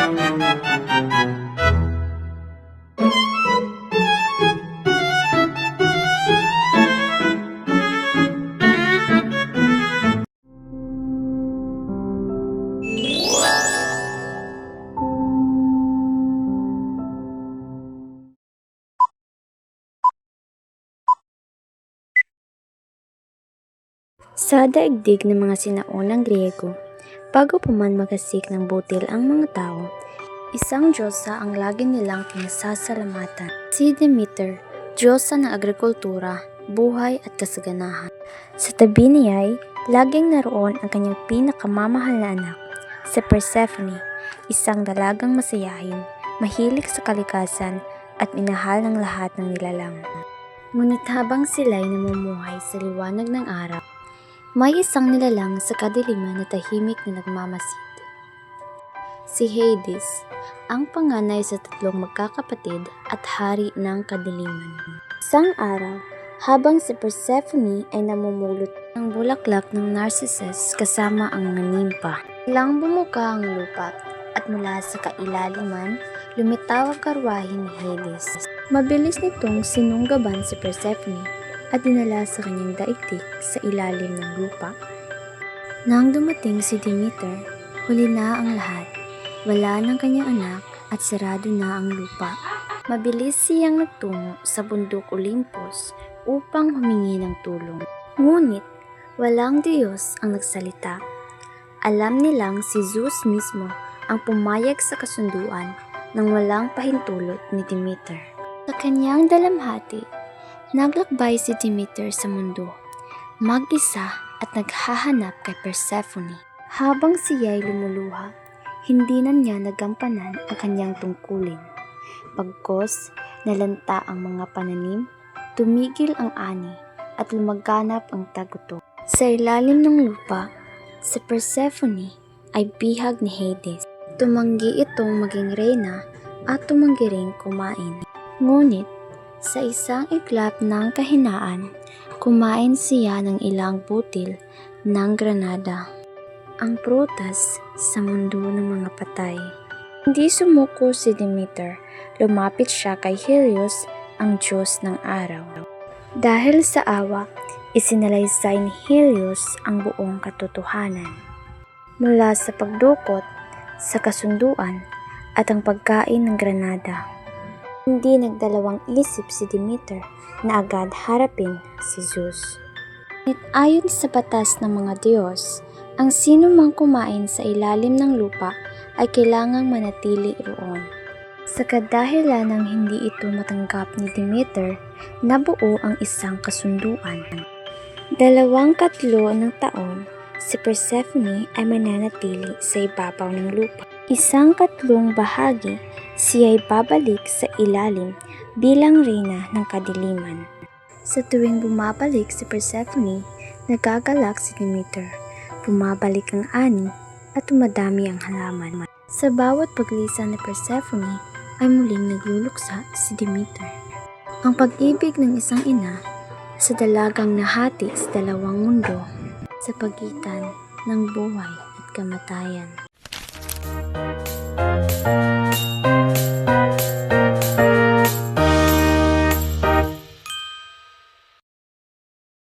Sa daigdig ng mga sinaunang Griego, bago pa man magasik ng butil ang mga tao, isang diyosa ang lagi nilang pinasasalamatan. Si Demeter, diyosa ng agrikultura, buhay at kasaganahan. Sa tabi niya'y laging naroon ang kanyang pinakamamahal na anak, si Persephone, isang dalagang masayahin, mahilig sa kalikasan at minahal ng lahat ng nilalang. Ngunit habang sila'y namumuhay sa liwanag ng araw, may isang nilalang sa kadiliman na tahimik na nagmamasid. Si Hades, ang panganay sa tatlong magkakapatid at hari ng kadiliman. Isang araw, habang si Persephone ay namumulot ng bulaklak ng Narcissus kasama ang mga nimpa, biglang bumuka ang lupa at mula sa kailaliman, lumitaw ang karwahe ni Hades. Mabilis nitong sinunggaban si Persephone at dinala sa kanyang daigdig sa ilalim ng lupa. Nang dumating si Demeter, huli na ang lahat. Wala ng kanyang anak at sarado na ang lupa. Mabilis siyang nagtungo sa bundok Olympus upang humingi ng tulong. Ngunit walang Diyos ang nagsalita. Alam nilang si Zeus mismo ang pumayag sa kasunduan nang walang pahintulot ni Demeter. Sa kanyang dalamhati, naglakbay si Demeter sa mundo, mag-isa at naghahanap kay Persephone. Habang siya'y lumuluha, hindi na niya nagampanan ang kanyang tungkulin. Pagkos nalanta ang mga pananim, tumigil ang ani at lumaganap ang tagutok. Sa ilalim ng lupa, si Persephone ay bihag ni Hades. Tumanggi itong maging reyna at tumanggi ring kumain. Ngunit sa isang iglap ng kahinaan, kumain siya ng ilang butil ng granada, ang prutas sa mundo ng mga patay. Hindi sumuko si Demeter, lumapit siya kay Helios, ang Diyos ng araw. Dahil sa awa, isinalaysay ni Helios ang buong katotohanan. Mula sa pagdukot, sa kasunduan, at ang pagkain ng granada. Hindi nagdalawang isip si Demeter na agad harapin si Zeus. Ngunit ayon sa batas ng mga Diyos, ang sino mang kumain sa ilalim ng lupa ay kailangang manatili roon. Sa kadahilan ng hindi ito matanggap ni Demeter, nabuo ang isang kasunduan. 2 ng taon, si Persephone ay mananatili sa ibabaw ng lupa. 1/3 bahagi siya'y babalik sa ilalim bilang reyna ng kadiliman. Sa tuwing bumabalik si Persephone, nagagalak si Demeter, bumabalik ang ani at tumadami ang halaman. Sa bawat paglisan ni Persephone ay muling nagluluksa si Demeter. Ang pag-ibig ng isang ina sa dalagang nahati sa dalawang mundo sa pagitan ng buhay at kamatayan.